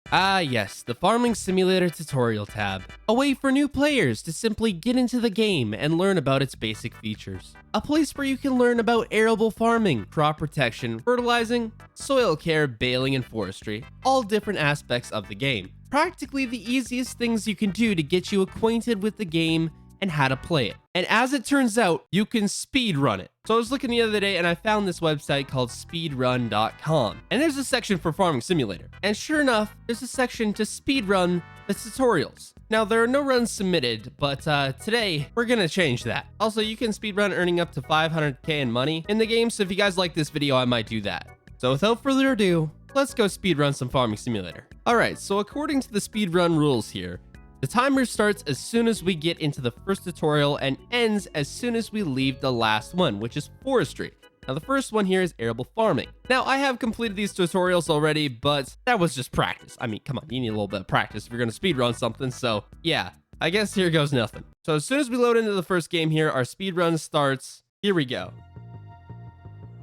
Ah yes, the Farming Simulator tutorial tab. A way for new players to simply get into the game and learn about its basic features. A place where you can learn about arable farming, crop protection, fertilizing, soil care, baling, and forestry, all different aspects of the game. Practically the easiest things you can do to get you acquainted with the game and how to play it. And as it turns out, you can speed run it. So I was looking the other day and I found this website called speedrun.com. And there's a section for Farming Simulator. And sure enough, there's a section to speedrun the tutorials. Now, there are no runs submitted, but today we're gonna change that. Also, you can speedrun earning up to 500k in money in the game, so if you guys like this video, I might do that. So without further ado, let's go speedrun some Farming Simulator. Alright, so according to the speedrun rules here, the timer starts as soon as we get into the first tutorial and ends as soon as we leave the last one, which is forestry. Now the first one here is arable farming. Now I have completed these tutorials already, but that was just practice. I mean, come on, you need a little bit of practice if you're gonna speedrun something, so yeah, I guess here goes nothing. So as soon as we load into the first game here, our speedrun starts. Here we go.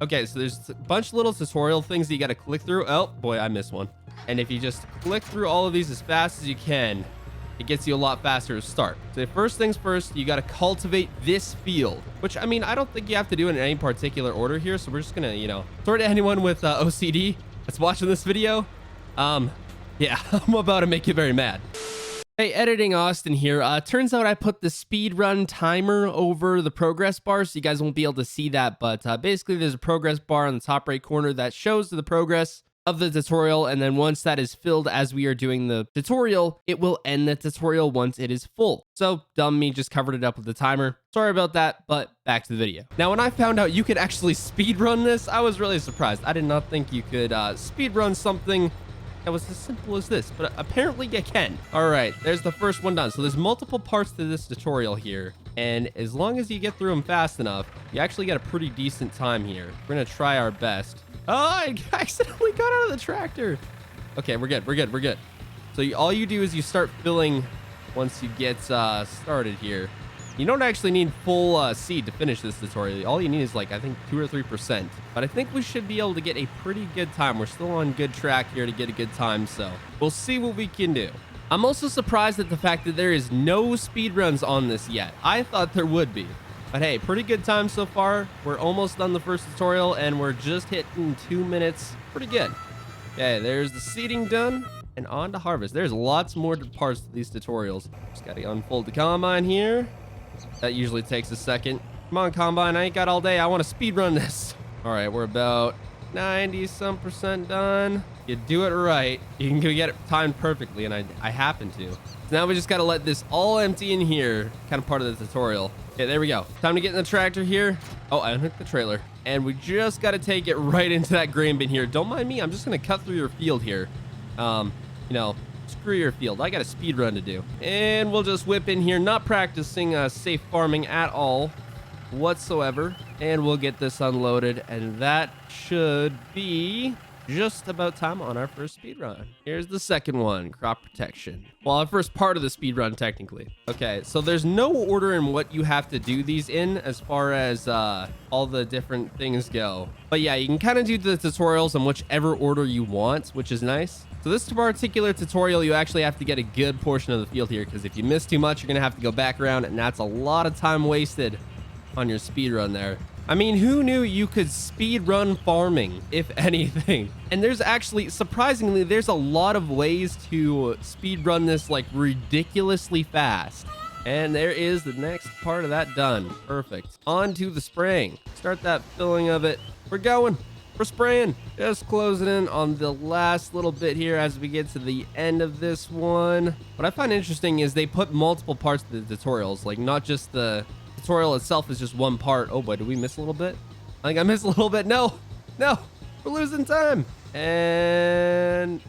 Okay, so there's a bunch of little tutorial things that you gotta click through. Oh boy, I missed one. And if you just click through all of these as fast as you can, it gets you a lot faster to start. So first things first, you got to cultivate this field, which I mean, I don't think you have to do it in any particular order here. So we're just gonna, you know, sort of anyone with OCD that's watching this video. Yeah, I'm about to make you very mad. Hey, Editing Austin here. Turns out I put the speedrun timer over the progress bar, so you guys won't be able to see that. But basically, there's a progress bar on the top right corner that shows the progress of the tutorial, and then once that is filled as we are doing the tutorial, it will end the tutorial once it is full. So dumb me, just covered it up with the timer. Sorry about that, but back to the video. Now when I found out you could actually speedrun this, I was really surprised. I did not think you could speedrun something that was as simple as this, but apparently you can. All right, there's the first one done. So there's multiple parts to this tutorial here, and as long as you get through them fast enough, you actually get a pretty decent time here. We're gonna try our best. Oh, I accidentally got out of the tractor. Okay, we're good. So all you do is you start filling once you get started here. You don't actually need full seed to finish this tutorial. All you need is like, I think 2 or 3%. But I think we should be able to get a pretty good time. We're still on good track here to get a good time, so we'll see what we can do. I'm also surprised at the fact that there is no speedruns on this yet. I thought there would be. But hey, pretty good time so far. We're almost done the first tutorial and we're just hitting 2 minutes. Pretty good. Okay, there's the seeding done and on to harvest. There's lots more parts to these tutorials. Just gotta unfold the combine here. That usually takes a second. Come on, combine, I ain't got all day. I want to speed run this. All right, we're about 90-some% done. You do it right, you can get it timed perfectly, and I happen to. So now we just got to let this all empty in here, kind of part of the tutorial. Okay, there we go. Time to get in the tractor here. Oh, I unhooked the trailer. And we just got to take it right into that grain bin here. Don't mind me, I'm just going to cut through your field here. You know, screw your field. I got a speed run to do. And we'll just whip in here, not practicing safe farming at all whatsoever. And we'll get this unloaded. And that should be just about time on our first speed run. Here's the second one, crop protection. Well, our first part of the speed run, technically. Okay, so there's no order in what you have to do these in as far as all the different things go. But yeah, you can kind of do the tutorials in whichever order you want, which is nice. So this particular tutorial, you actually have to get a good portion of the field here, because if you miss too much, you're gonna have to go back around, and that's a lot of time wasted on your speed run there. I mean, who knew you could speed run farming, if anything? And there's actually, surprisingly, there's a lot of ways to speed run this like ridiculously fast. And there is the next part of that done. Perfect. On to the spraying. Start that filling of it. We're going. We're spraying. Just closing in on the last little bit here as we get to the end of this one. What I find interesting is they put multiple parts to the tutorials, like not just the tutorial itself is just one part. Oh boy, did we miss a little bit? I think I missed a little bit. No, we're losing time. And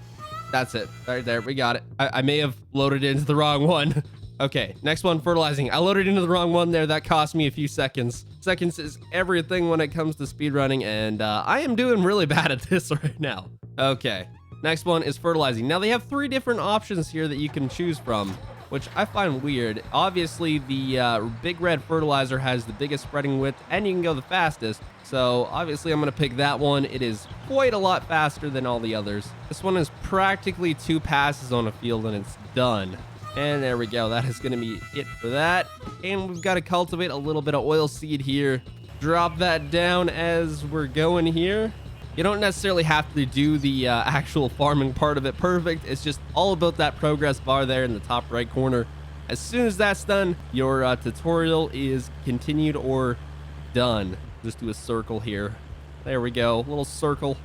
that's it right there. We got it. I may have loaded into the wrong one. Okay, next one, fertilizing. I loaded into the wrong one there. That cost me a few seconds. Seconds is everything when it comes to speedrunning, and I am doing really bad at this right now. Okay, next one is fertilizing. Now they have 3 different options here that you can choose from. which I find weird. Obviously, the Big Red Fertilizer has the biggest spreading width, and you can go the fastest. So obviously I'm going to pick that one. It is quite a lot faster than all the others. This one is practically 2 passes on a field, and it's done. And there we go. That is going to be it for that. And we've got to cultivate a little bit of oil seed here. Drop that down as we're going here. You don't necessarily have to do the actual farming part of it perfect. It's just all about that progress bar there in the top right corner. As soon as that's done, your tutorial is continued or done. Just do a circle here. There we go. Little circle.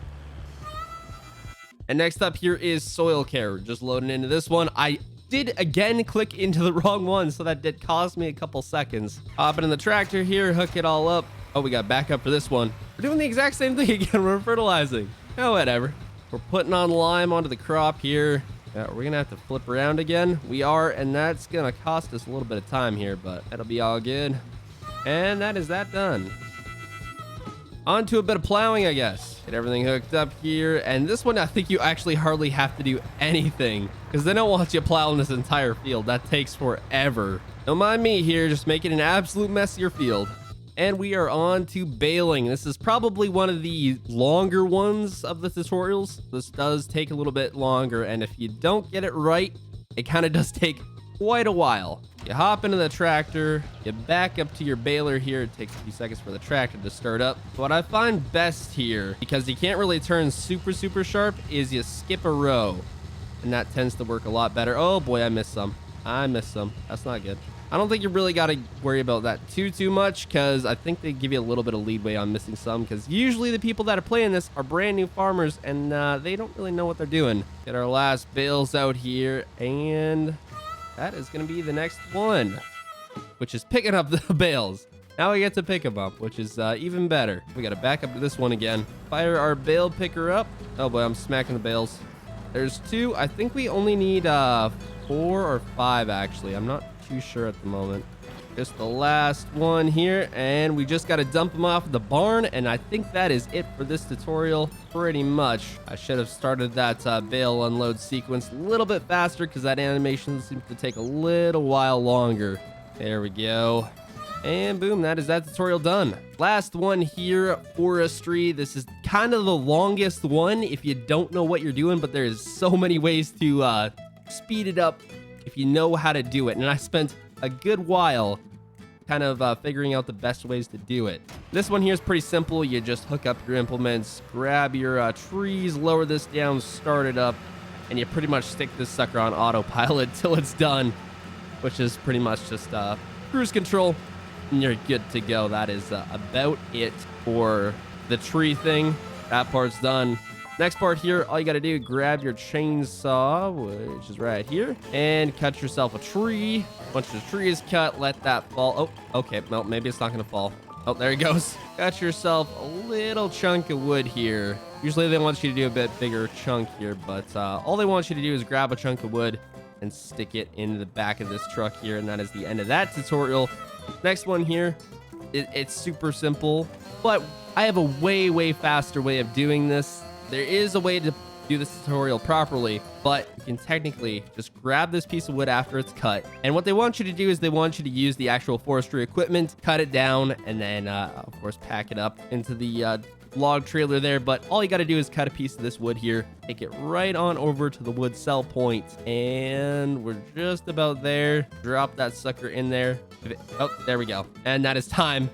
And next up here is soil care. Just loading into this one. I did again click into the wrong one, so that did cost me a couple seconds. Hopping in the tractor here, hook it all up. Oh, we got backup for this one. We're doing the exact same thing again. We're fertilizing. Oh, whatever. We're putting on lime onto the crop here. We're going to have to flip around again. We are, and that's going to cost us a little bit of time here, but that'll be all good. And that is that done. On to a bit of plowing, I guess. Get everything hooked up here. And this one, I think you actually hardly have to do anything because they don't want you plowing this entire field. That takes forever. Don't mind me here, just making an absolute mess of your field. And we are on to baling. This is probably one of the longer ones of the tutorials. This does take a little bit longer, and if you don't get it right, it kind of does take quite a while. You hop into the tractor, you back up to your baler here. It takes a few seconds for the tractor to start up. What I find best here, because you can't really turn super sharp, is you skip a row, and that tends to work a lot better. Oh boy, I missed some. That's not good. I don't think you really got to worry about that too much, because I think they give you a little bit of leadway on missing some, because usually the people that are playing this are brand new farmers, and they don't really know what they're doing. Get our last bales out here, and that is going to be the next one, which is picking up the bales. Now we get to pick them up, which is even better. We got to back up to this one again. Fire our bale picker up. Oh boy, I'm smacking the bales. There's 2. I think we only need 4 or 5, actually. I'm not too sure at the moment. Just the last one here, and we just got to dump them off the barn, and I think that is it for this tutorial pretty much. I should have started that bale unload sequence a little bit faster, because that animation seems to take a little while longer. There we go. And boom, that is that tutorial done. Last one here, forestry. This is kind of the longest one if you don't know what you're doing, but there's so many ways to speed it up if you know how to do it. And I spent a good while kind of figuring out the best ways to do it. This one here is pretty simple. You just hook up your implements, grab your trees, lower this down, start it up, and you pretty much stick this sucker on autopilot till it's done, which is pretty much just cruise control, and you're good to go. That is about it for the tree thing. That part's done. Next part here, all you got to do, grab your chainsaw, which is right here, and cut yourself a tree. Once the tree is cut, let that fall. Oh, okay. Well, maybe it's not going to fall. Oh, there it goes. Got yourself a little chunk of wood here. Usually they want you to do a bit bigger chunk here, but all they want you to do is grab a chunk of wood and stick it in the back of this truck here, and that is the end of that tutorial. Next one here, it's super simple, but I have a way faster way of doing this. There is a way to do this tutorial properly, but you can technically just grab this piece of wood after it's cut. And what they want you to do is they want you to use the actual forestry equipment, cut it down, and then, of course, pack it up into the log trailer there. But all you got to do is cut a piece of this wood here, take it right on over to the wood sell point, and we're just about there. Drop that sucker in there. Oh, there we go. And that is time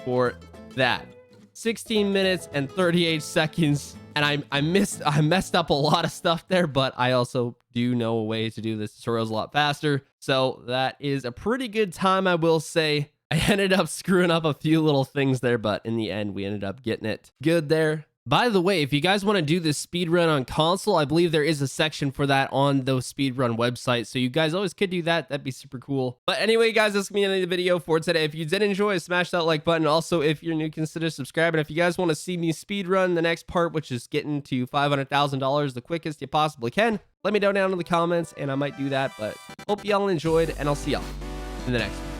for that. 16 minutes and 38 seconds. And I messed up a lot of stuff there, but I also do know a way to do this tutorials a lot faster. So that is a pretty good time, I will say. I ended up screwing up a few little things there, but in the end, we ended up getting it good there. By the way, if you guys want to do this speedrun on console, I believe there is a section for that on those speedrun websites. So you guys always could do that. That'd be super cool. But anyway, guys, that's going to be the end of the video for today. If you did enjoy, smash that like button. Also, if you're new, consider subscribing. If you guys want to see me speedrun the next part, which is getting to $500,000 the quickest you possibly can, let me know down in the comments and I might do that. But hope y'all enjoyed, and I'll see y'all in the next one.